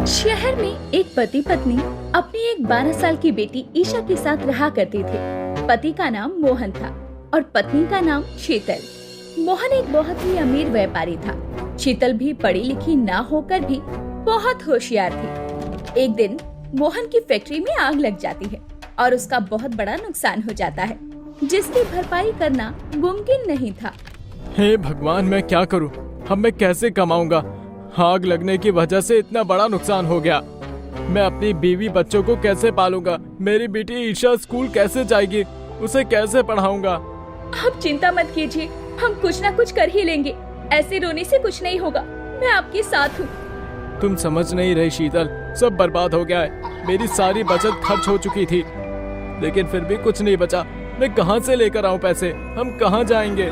शहर में एक पति पत्नी अपनी एक 12 साल की बेटी ईशा के साथ रहा करते थे। पति का नाम मोहन था और पत्नी का नाम शीतल। मोहन एक बहुत ही अमीर व्यापारी था। शीतल भी पढ़ी लिखी ना होकर भी बहुत होशियार थी। एक दिन मोहन की फैक्ट्री में आग लग जाती है और उसका बहुत बड़ा नुकसान हो जाता है, जिसकी भरपाई करना मुमकिन नहीं था। हे भगवान, मैं क्या करूं? अब मैं कैसे कमाऊंगा? आग लगने की वजह से इतना बड़ा नुकसान हो गया। मैं अपनी बीवी बच्चों को कैसे पालूंगा? मेरी बेटी ईशा स्कूल कैसे जाएगी? उसे कैसे पढ़ाऊंगा? आप चिंता मत कीजिए, हम कुछ ना कुछ कर ही लेंगे। ऐसे रोने से कुछ नहीं होगा, मैं आपके साथ हूँ। तुम समझ नहीं रही शीतल, सब बर्बाद हो गया है। मेरी सारी बचत खर्च हो चुकी थी, लेकिन फिर भी कुछ नहीं बचा। मैं कहाँ से लेकर आऊँ पैसे? हम कहाँ जाएंगे?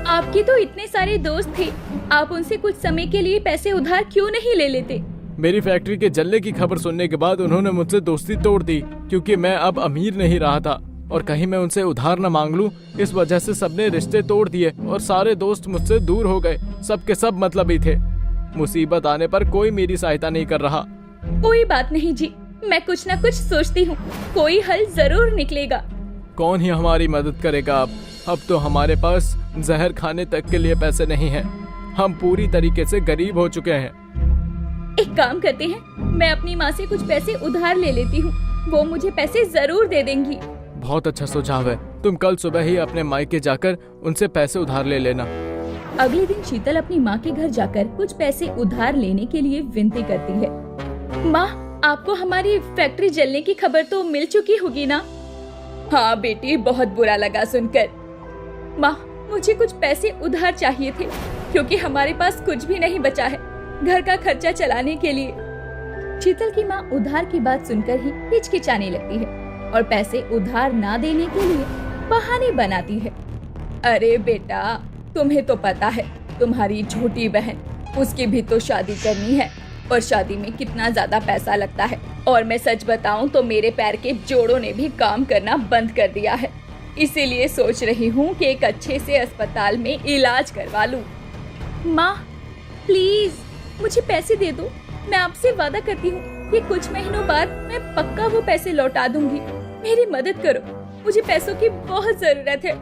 आपके तो इतने सारे दोस्त थे, आप उनसे कुछ समय के लिए पैसे उधार क्यों नहीं ले लेते? मेरी फैक्ट्री के जलने की खबर सुनने के बाद उन्होंने मुझसे दोस्ती तोड़ दी, क्योंकि मैं अब अमीर नहीं रहा था और कहीं मैं उनसे उधार न मांग लूं। इस वजह से सबने रिश्ते तोड़ दिए और सारे दोस्त मुझसे दूर हो गए। सब के सब मतलबी थे। मुसीबत आने पर कोई मेरी सहायता नहीं कर रहा। कोई बात नहीं जी, मैं कुछ न कुछ सोचती हूँ, कोई हल जरूर निकलेगा। कौन ही हमारी मदद करेगा? अब तो हमारे पास जहर खाने तक के लिए पैसे नहीं हैं। हम पूरी तरीके से गरीब हो चुके हैं। एक काम करते हैं, मैं अपनी माँ से कुछ पैसे उधार ले लेती हूँ, वो मुझे पैसे जरूर दे देंगी। बहुत अच्छा सुझाव है। तुम कल सुबह ही अपने मायके जाकर उनसे पैसे उधार ले लेना। अगले दिन शीतल अपनी माँ के घर जाकर कुछ पैसे उधार लेने के लिए विनती करती है। माँ, आपको हमारी फैक्ट्री जलने की खबर तो मिल चुकी होगी ना? हाँ बेटी, बहुत बुरा लगा सुनकर। माँ, मुझे कुछ पैसे उधार चाहिए थे, क्योंकि हमारे पास कुछ भी नहीं बचा है घर का खर्चा चलाने के लिए। शीतल की माँ उधार की बात सुनकर ही हिचकिचाने लगती है और पैसे उधार ना देने के लिए बहाने बनाती है। अरे बेटा, तुम्हें तो पता है, तुम्हारी छोटी बहन, उसकी भी तो शादी करनी है और शादी में कितना ज्यादा पैसा लगता है। और मैं सच बताऊं तो मेरे पैर के जोड़ों ने भी काम करना बंद कर दिया है। इसीलिए सोच रही हूँ कि एक अच्छे से अस्पताल में इलाज करवा लूं। माँ प्लीज मुझे पैसे दे दो, मैं आपसे वादा करती हूँ कि कुछ महीनों बाद मैं पक्का वो पैसे लौटा दूंगी। मेरी मदद करो, मुझे पैसों की बहुत जरूरत है।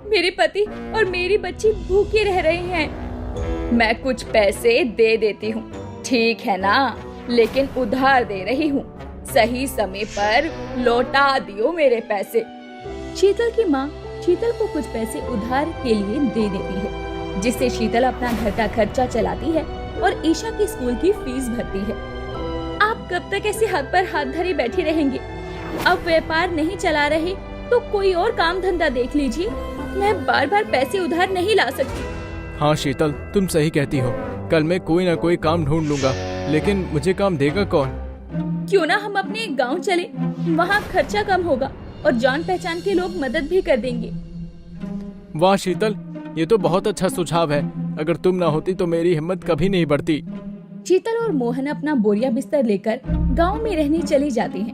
मेरे पति और मेरी बच्ची भूखे रह रहे हैं। मैं कुछ पैसे दे देती हूँ, ठीक है ना? लेकिन उधार दे रही हूँ, सही समय पर लौटा दियो मेरे पैसे। शीतल की माँ शीतल को कुछ पैसे उधार के लिए दे देती है, जिससे शीतल अपना घर का खर्चा चलाती है और ईशा की स्कूल की फीस भरती है। आप कब तक ऐसे हाथ पर हाथ धरे बैठे रहेंगे? अब व्यापार नहीं चला रहे तो कोई और काम धंधा देख लीजिए। मैं बार बार पैसे उधार नहीं ला सकती। हाँ शीतल, तुम सही कहती हो। कल मैं कोई ना कोई काम ढूंढ लूंगा, लेकिन मुझे काम देगा कौन? क्यों ना हम अपने गांव चले, वहाँ खर्चा कम होगा और जान पहचान के लोग मदद भी कर देंगे। वाह शीतल, ये तो बहुत अच्छा सुझाव है। अगर तुम ना होती तो मेरी हिम्मत कभी नहीं बढ़ती। शीतल और मोहन अपना बोरिया बिस्तर लेकर गांव में रहने चली जाती हैं।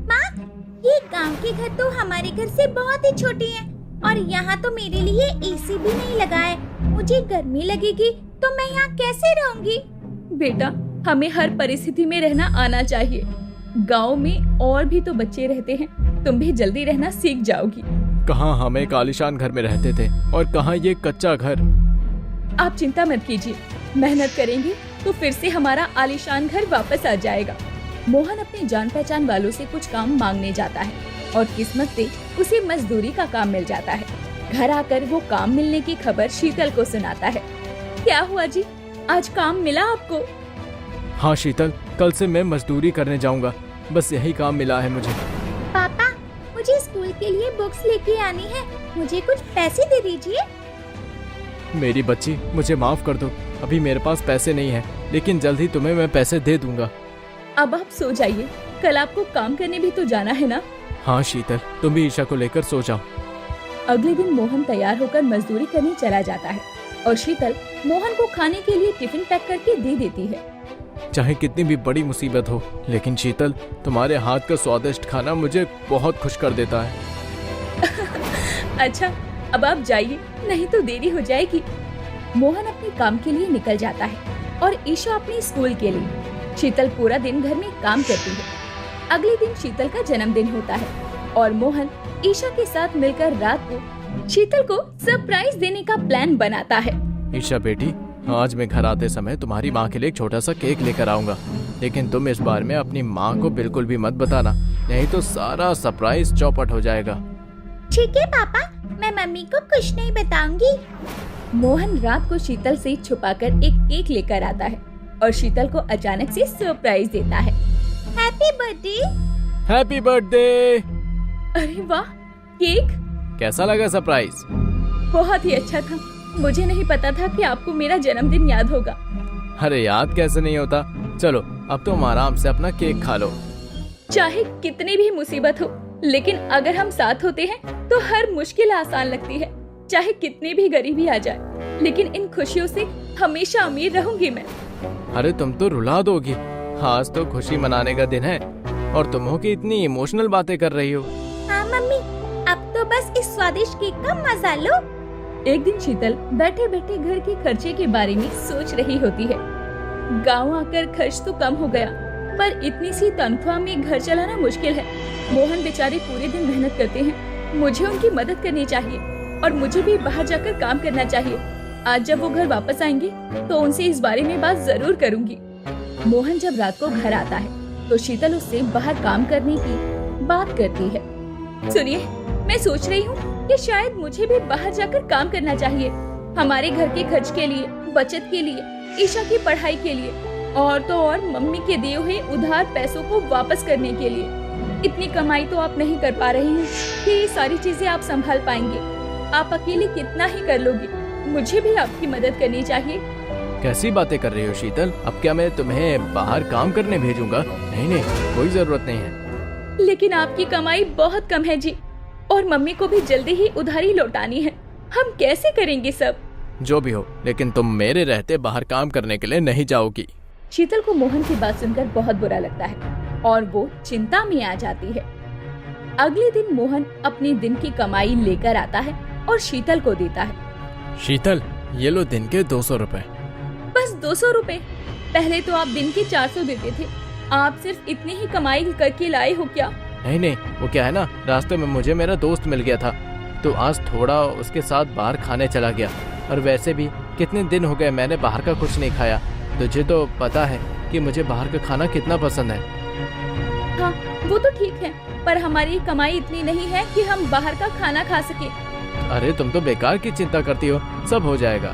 माँ, ये गांव के घर तो हमारे घर से बहुत ही छोटे हैं और यहाँ तो मेरे लिए एसी भी नहीं लगा है। मुझे गर्मी लगेगी तो मैं यहाँ कैसे रहूँगी? बेटा, हमें हर परिस्थिति में रहना आना चाहिए। गांव में और भी तो बच्चे रहते हैं, तुम भी जल्दी रहना सीख जाओगी। कहाँ हम एक आलीशान घर में रहते थे और कहाँ ये कच्चा घर। आप चिंता मत कीजिए, मेहनत करेंगे तो फिर से हमारा आलीशान घर वापस आ जाएगा। मोहन अपने जान पहचान वालों से कुछ काम मांगने जाता है और किस्मत से उसे मजदूरी का काम मिल जाता है। घर आकर वो काम मिलने की खबर शीतल को सुनाता है। क्या हुआ जी, आज काम मिला आपको? हाँ शीतल, कल से मैं मजदूरी करने जाऊंगा। बस यही काम मिला है मुझे। पापा, मुझे स्कूल के लिए बुक्स लेके आनी है, मुझे कुछ पैसे दे दीजिए। मेरी बच्ची, मुझे माफ कर दो, अभी मेरे पास पैसे नहीं है, लेकिन जल्द ही तुम्हें मैं पैसे दे दूंगा। अब आप सो जाइए, कल आपको काम करने भी तो जाना है ना? हाँ शीतल, तुम भी ईशा को लेकर सो जाओ। अगले दिन मोहन तैयार होकर मजदूरी करने चला जाता है और शीतल मोहन को खाने के लिए टिफिन पैक करके दे देती है। चाहे कितनी भी बड़ी मुसीबत हो, लेकिन शीतल, तुम्हारे हाथ का स्वादिष्ट खाना मुझे बहुत खुश कर देता है। अच्छा, अब आप जाइए, नहीं तो देरी हो जाएगी। मोहन अपने काम के लिए निकल जाता है और ईशा अपने स्कूल के लिए। शीतल पूरा दिन घर में काम करती है। अगले दिन शीतल का जन्मदिन होता है और मोहन ईशा के साथ मिलकर रात को शीतल को सरप्राइज देने का प्लान बनाता है। ईशा बेटी, आज मैं घर आते समय तुम्हारी माँ के लिए एक छोटा सा केक लेकर आऊंगा, लेकिन तुम इस बारे में अपनी माँ को बिल्कुल भी मत बताना, नहीं तो सारा सरप्राइज चौपट हो जाएगा। ठीक है पापा, मैं मम्मी को कुछ नहीं बताऊंगी। मोहन रात को शीतल से छुपाकर एक केक लेकर आता है और शीतल को अचानक से सरप्राइज देता है। Happy birthday. Happy birthday. अरे वाह, केक कैसा लगा सरप्राइज? बहुत ही अच्छा था। मुझे नहीं पता था कि आपको मेरा जन्मदिन याद होगा। अरे याद कैसे नहीं होता। चलो अब तुम आराम से अपना केक खा लो। चाहे कितनी भी मुसीबत हो, लेकिन अगर हम साथ होते हैं तो हर मुश्किल आसान लगती है। चाहे कितनी भी गरीबी आ जाए, लेकिन इन खुशियों से हमेशा अमीर रहूंगी मैं। अरे तुम तो रुला दोगी। आज तो खुशी मनाने का दिन है और तुम हो कि इतनी इमोशनल बातें कर रही हो। हाँ मम्मी, अब तो बस इस स्वादिष्ट केक का मजा लो। एक दिन शीतल बैठे बैठे घर के खर्चे के बारे में सोच रही होती है। गांव आकर खर्च तो कम हो गया, पर इतनी सी तनख्वाह में घर चलाना मुश्किल है। मोहन बेचारे पूरे दिन मेहनत करते हैं। मुझे उनकी मदद करनी चाहिए और मुझे भी बाहर जाकर काम करना चाहिए। आज जब वो घर वापस आएंगे तो उनसे इस बारे में बात जरूर करूंगी। मोहन जब रात को घर आता है तो शीतल उससे बाहर काम करने की बात करती है। सुनिए, मैं सोच रही हूँ कि शायद मुझे भी बाहर जाकर काम करना चाहिए, हमारे घर के खर्च के लिए, बचत के लिए, ईशा की पढ़ाई के लिए और तो और मम्मी के दिए हुए उधार पैसों को वापस करने के लिए। इतनी कमाई तो आप नहीं कर पा रही हैं कि ये सारी चीजें आप संभाल पाएंगे। आप अकेले कितना ही कर लोगी। मुझे भी आपकी मदद करनी चाहिए। कैसी बातें कर रही हो शीतल? अब क्या मैं तुम्हें बाहर काम करने भेजूंगा? नहीं नहीं, कोई जरूरत नहीं है। लेकिन आपकी कमाई बहुत कम है जी, और मम्मी को भी जल्दी ही उधारी लौटानी है। हम कैसे करेंगे सब? जो भी हो, लेकिन तुम मेरे रहते बाहर काम करने के लिए नहीं जाओगी। शीतल को मोहन की बात सुनकर बहुत बुरा लगता है और वो चिंता में आ जाती है। अगले दिन मोहन अपने दिन की कमाई लेकर आता है और शीतल को देता है। शीतल, ये लो दिन के 200 रुपए। बस 200 रुपए? पहले तो आप दिन के 400 देते थे। आप सिर्फ इतनी ही कमाई करके लाए हो क्या? नहीं नहीं, वो क्या है ना, रास्ते में मुझे मेरा दोस्त मिल गया था, तो आज थोड़ा उसके साथ बाहर खाने चला गया। और वैसे भी कितने दिन हो गए मैंने बाहर का कुछ नहीं खाया। तुझे तो पता है कि मुझे बाहर का खाना कितना पसंद है। हाँ, वो तो ठीक है, पर हमारी कमाई इतनी नहीं है कि हम बाहर का खाना खा सके। अरे तुम तो बेकार की चिंता करती हो, सब हो जाएगा।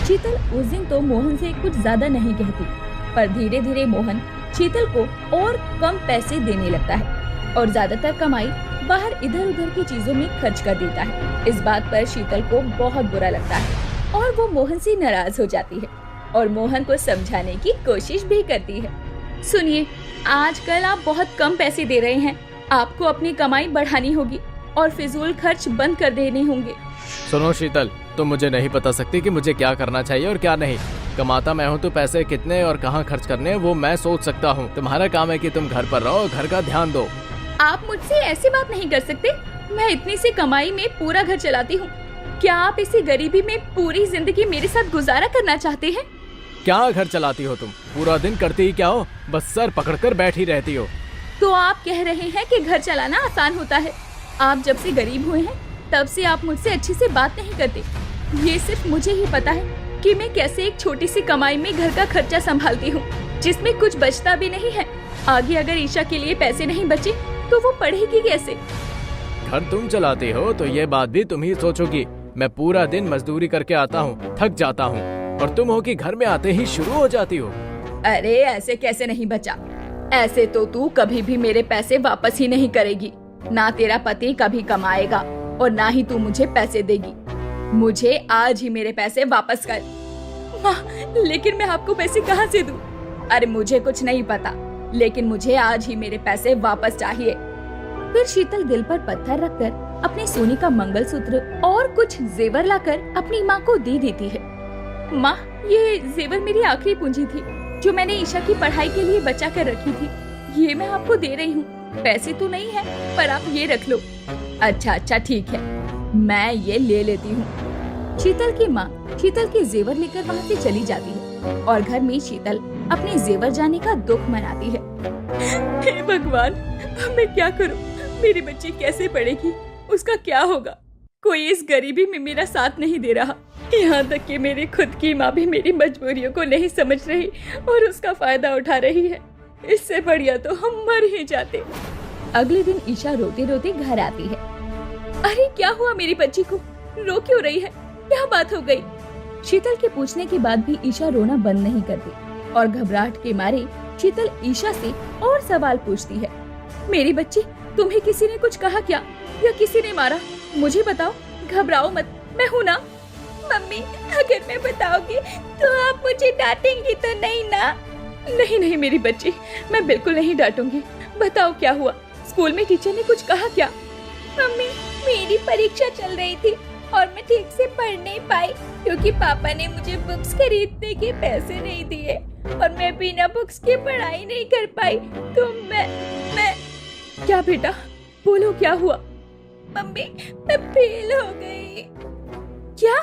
शीतल उस दिन तो मोहन से कुछ ज्यादा नहीं कहती, पर धीरे धीरे मोहन शीतल को और कम पैसे देने लगता है और ज्यादातर कमाई बाहर इधर उधर की चीजों में खर्च कर देता है। इस बात पर शीतल को बहुत बुरा लगता है और वो मोहन से नाराज हो जाती है और मोहन को समझाने की कोशिश भी करती है। सुनिए, आजकल आप बहुत कम पैसे दे रहे हैं। आपको अपनी कमाई बढ़ानी होगी और फिजूल खर्च बंद कर देने होंगे। सुनो शीतल, तुम मुझे नहीं बता सकती कि मुझे क्या करना चाहिए और क्या नहीं। कमाता मैं हूँ तो पैसे कितने और कहाँ खर्च करने हैं वो मैं सोच सकता हूँ। तुम्हारा काम है कि तुम घर पर रहो, घर का ध्यान दो। आप मुझसे ऐसी बात नहीं कर सकते। मैं इतनी सी कमाई में पूरा घर चलाती हूँ। क्या आप इसी गरीबी में पूरी जिंदगी मेरे साथ गुजारा करना चाहते हैं? क्या घर चलाती हो तुम? पूरा दिन करती ही क्या हो? बस सर पकड़कर बैठी रहती हो। तो आप कह रहे हैं कि घर चलाना आसान होता है? आप जब से गरीब हुए हैं तब से आप मुझसे अच्छे से बात नहीं करते। ये सिर्फ मुझे ही पता है कि मैं कैसे एक छोटी सी कमाई में घर का खर्चा संभालती हूँ, जिसमें कुछ बचता भी नहीं है। आगे अगर ईशा के लिए पैसे नहीं बचे तो वो पढ़ेगी कैसे? घर तुम चलाती हो तो ये बात भी तुम ही सोचोगी। मैं पूरा दिन मजदूरी करके आता हूँ, थक जाता हूँ, और तुम हो कि घर में आते ही शुरू हो जाती हो। अरे ऐसे कैसे नहीं बचा? ऐसे तो तू कभी भी मेरे पैसे वापस ही नहीं करेगी। ना तेरा पति कभी कमाएगा और ना ही तू मुझे पैसे देगी। मुझे आज ही मेरे पैसे वापस कर। माँ, लेकिन मैं आपको पैसे कहाँ से दूँ? अरे मुझे कुछ नहीं पता, लेकिन मुझे आज ही मेरे पैसे वापस चाहिए। फिर शीतल दिल पर पत्थर रखकर अपने सोने का मंगलसूत्र और कुछ जेवर लाकर अपनी माँ को दे देती है। माँ, ये जेवर मेरी आखिरी पूंजी थी जो मैंने ईशा की पढ़ाई के लिए बचा कर रखी थी। ये मैं आपको दे रही हूँ। पैसे तो नहीं है, पर आप ये रख लो। अच्छा ठीक है, मैं ये ले लेती हूँ। शीतल की माँ शीतल के जेवर लेकर वहाँ से चली जाती है और घर में शीतल अपने जेवर जाने का दुख मनाती है। हे भगवान, अब मैं क्या करूं? मेरी बच्ची कैसे पढ़ेगी? उसका क्या होगा? कोई इस गरीबी में मेरा साथ नहीं दे रहा। यहाँ तक कि मेरी खुद की माँ भी मेरी मजबूरियों को नहीं समझ रही और उसका फायदा उठा रही है। इससे बढ़िया तो हम मर ही जाते। अगले दिन ईशा रोते रोते घर आती है। अरे क्या हुआ मेरी बच्ची को? रो क्यों रही है? क्या बात हो गई? शीतल के पूछने के बाद भी ईशा रोना बंद नहीं करती और घबराहट के मारे शीतल ईशा से और सवाल पूछती है। मेरी बच्ची, तुम्हें किसी ने कुछ कहा क्या या किसी ने मारा? मुझे बताओ, घबराओ मत, मैं हूँ ना। मम्मी, अगर मैं बताऊंगी तो आप मुझे डांटेंगी तो नहीं ना? नहीं नहीं मेरी बच्ची, मैं बिल्कुल नहीं डांटूंगी। बताओ क्या हुआ? स्कूल में टीचर ने कुछ कहा क्या? मम्मी, मेरी परीक्षा चल रही थी और मैं ठीक से पढ़ नहीं पाई क्योंकि पापा ने मुझे बुक्स खरीदने के पैसे नहीं दिए और मैं बिना बुक्स के पढ़ाई नहीं कर पाई। तो मैं क्या बेटा, बोलो क्या हुआ? मम्मी, मैं फेल हो गई। क्या?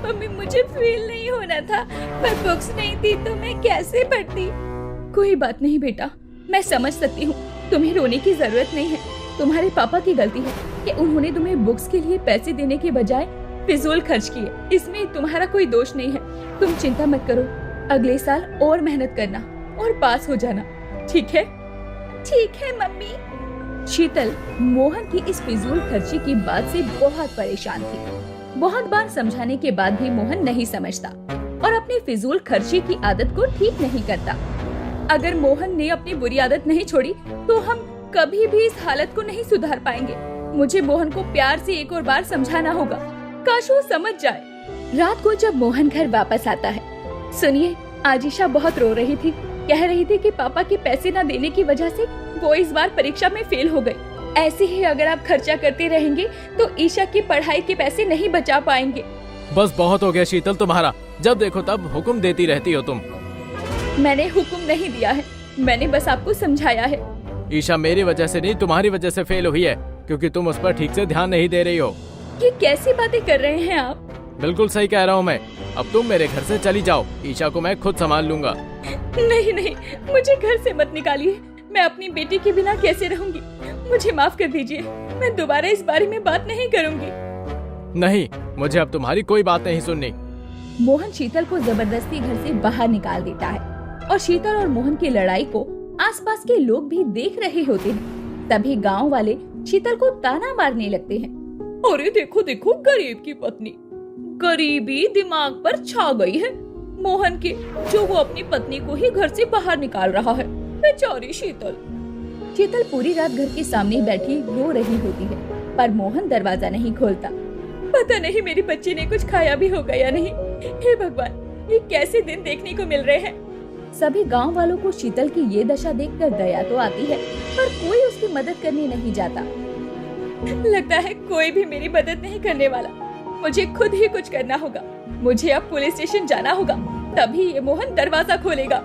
मम्मी, मुझे फेल नहीं होना था पर बुक्स नहीं थी तो मैं कैसे पढ़ती? कोई बात नहीं बेटा, मैं समझ सकती हूँ। तुम्हें रोने की जरूरत नहीं है। तुम्हारे पापा की गलती है कि उन्होंने तुम्हें बुक्स के लिए पैसे देने के बजाय फिजूल खर्च किए। इसमें तुम्हारा कोई दोष नहीं है। तुम चिंता मत करो, अगले साल और मेहनत करना और पास हो जाना, ठीक है? ठीक है मम्मी। शीतल मोहन की इस फिजूल खर्ची की बात से बहुत परेशान थी। बहुत बार समझाने के बाद भी मोहन नहीं समझता और अपनी फिजूल खर्ची की आदत को ठीक नहीं करता। अगर मोहन ने अपनी बुरी आदत नहीं छोड़ी तो हम कभी भी इस हालत को नहीं सुधार पाएंगे। मुझे मोहन को प्यार से एक और बार समझाना होगा। काश वो समझ जाए। रात को जब मोहन घर वापस आता है, सुनिए, आज ईशा बहुत रो रही थी। कह रही थी कि पापा के पैसे न देने की वजह से वो इस बार परीक्षा में फेल हो गई। ऐसे ही अगर आप खर्चा करते रहेंगे तो ईशा की पढ़ाई के पैसे नहीं बचा पाएंगे। बस बहुत हो गया शीतल तुम्हारा। जब देखो तब हुक्म देती रहती हो तुम। मैंने हुक्म नहीं दिया है, मैंने बस आपको समझाया है। ईशा मेरी वजह से नहीं, तुम्हारी वजह से फेल हुई है क्योंकि तुम उस पर ठीक से ध्यान नहीं दे रही हो। ये कैसी बातें कर रहे हैं आप? बिल्कुल सही कह रहा हूँ मैं। अब तुम मेरे घर से चली जाओ, ईशा को मैं खुद संभाल लूंगा। नहीं नहीं, मुझे घर से मत निकालिए। मैं अपनी बेटी के बिना कैसे रहूंगी? मुझे माफ कर दीजिए, मैं दोबारा इस बारे में बात नहीं करूंगी। नहीं, मुझे अब तुम्हारी कोई बात नहीं सुननी। मोहन शीतल को जबरदस्ती घर से बाहर निकाल देता है और शीतल और मोहन की लड़ाई को आसपास के लोग भी देख रहे होते हैं। तभी गांव वाले शीतल को ताना मारने लगते हैं। अरे देखो देखो, गरीब की पत्नी, गरीबी दिमाग पर छा गई है मोहन के, जो वो अपनी पत्नी को ही घर से बाहर निकाल रहा है। बेचारी शीतल। शीतल पूरी रात घर के सामने बैठी रो रही होती है पर मोहन दरवाजा नहीं खोलता। पता नहीं मेरी बच्ची ने कुछ खाया भी होगा या नहीं। हे भगवान, ये कैसे दिन देखने को मिल रहे हैं। सभी गांव वालों को शीतल की ये दशा देखकर दया तो आती है पर कोई उसकी मदद करने नहीं जाता। लगता है कोई भी मेरी मदद नहीं करने वाला। मुझे खुद ही कुछ करना होगा। मुझे अब पुलिस स्टेशन जाना होगा, तभी ये मोहन दरवाजा खोलेगा।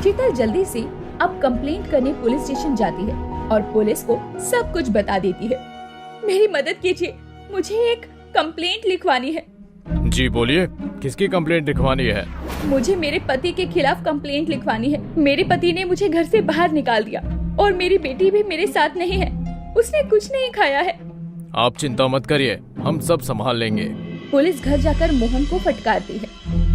शीतल जल्दी से अब कंप्लेंट करने पुलिस स्टेशन जाती है और पुलिस को सब कुछ बता देती है। मेरी मदद कीजिए, मुझे एक कंप्लेंट लिखवानी है। जी बोलिए, किसकी कंप्लेंट लिखवानी है? मुझे मेरे पति के खिलाफ कंप्लेंट लिखवानी है। मेरे पति ने मुझे घर से बाहर निकाल दिया और मेरी बेटी भी मेरे साथ नहीं है। उसने कुछ नहीं खाया है। आप चिंता मत करिए, हम सब संभाल लेंगे। पुलिस घर जाकर मोहन को फटकारती है।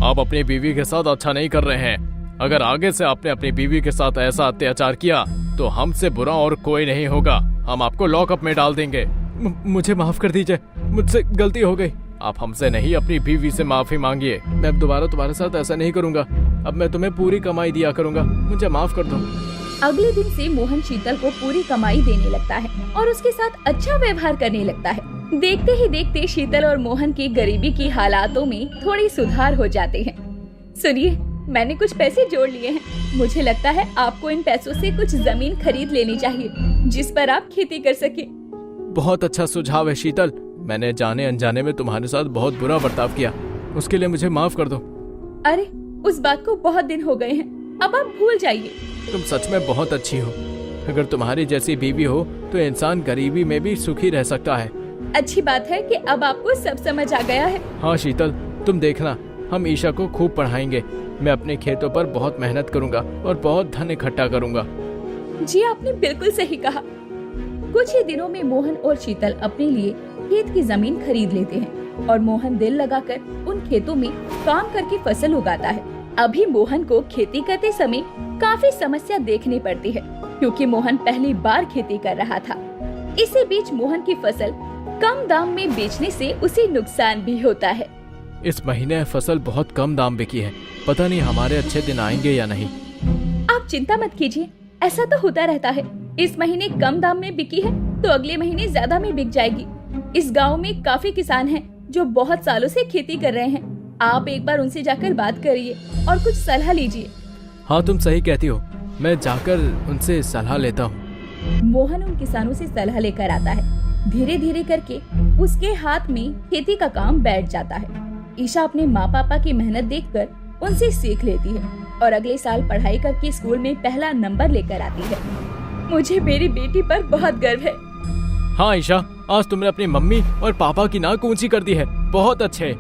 आप अपनी बीवी के साथ अच्छा नहीं कर रहे हैं। अगर आगे से आपने अपनी बीवी के साथ ऐसा अत्याचार किया तो हमसे बुरा और कोई नहीं होगा। हम आपको लॉकअप में डाल देंगे। मुझे माफ कर दीजिए, मुझसे गलती हो गई। आप हमसे नहीं, अपनी बीवी से माफी मांगिए। मैं अब दोबारा तुम्हारे साथ ऐसा नहीं करूंगा। अब मैं तुम्हें पूरी कमाई दिया करूंगा, मुझे माफ कर दो। अगले दिन से मोहन शीतल को पूरी कमाई देने लगता है और उसके साथ अच्छा व्यवहार करने लगता है। देखते ही देखते शीतल और मोहन की गरीबी की हालातों में थोड़ी सुधार हो जाते हैं। सुनिए, मैंने कुछ पैसे जोड़ लिए हैं। मुझे लगता है आपको इन पैसों से कुछ जमीन खरीद लेनी चाहिए जिस पर आप खेती कर सके। बहुत अच्छा सुझाव है शीतल। मैंने जाने अनजाने में तुम्हारे साथ बहुत बुरा बर्ताव किया, उसके लिए मुझे माफ कर दो। अरे उस बात को बहुत दिन हो गए हैं, अब आप भूल जाइए। तुम सच में बहुत अच्छी हो। अगर तुम्हारी जैसी बीवी हो तो इंसान गरीबी में भी सुखी रह सकता है। अच्छी बात है कि अब आपको सब समझ आ गया है। हाँ शीतल, तुम देखना, हम ईशा को खूब पढ़ाएंगे। मैं अपने खेतों पर बहुत मेहनत करूंगा और बहुत धन इकट्ठा करूंगा। जी आपने बिल्कुल सही कहा। कुछ ही दिनों में मोहन और शीतल अपने लिए खेत की जमीन खरीद लेते हैं और मोहन दिल लगाकर उन खेतों में काम करके फसल उगाता है। अभी मोहन को खेती करते समय काफी समस्या देखनी पड़ती है क्योंकि मोहन पहली बार खेती कर रहा था। इसी बीच मोहन की फसल कम दाम में बेचने से उसे नुकसान भी होता है। इस महीने फसल बहुत कम दाम बिकी है, पता नहीं हमारे अच्छे दिन आएंगे या नहीं। आप चिंता मत कीजिए, ऐसा तो होता रहता है। इस महीने कम दाम में बिकी है तो अगले महीने ज्यादा में बिक जाएगी। इस गांव में काफी किसान हैं जो बहुत सालों से खेती कर रहे हैं। आप एक बार उनसे जाकर बात करिए और कुछ सलाह लीजिए। हाँ तुम सही कहती हो, मैं जाकर उनसे सलाह लेता हूँ। मोहन उन किसानों से सलाह लेकर आता है। धीरे धीरे करके उसके हाथ में खेती का काम बैठ जाता है। ईशा अपने माँ पापा की मेहनत देखकर उनसे सीख लेती है और अगले साल पढ़ाई करके स्कूल में पहला नंबर लेकर आती है। मुझे मेरी बेटी पर बहुत गर्व है। हाँ ईशा, आज तुमने अपनी मम्मी और पापा की नाक ऊंची कर दी है। बहुत अच्छे।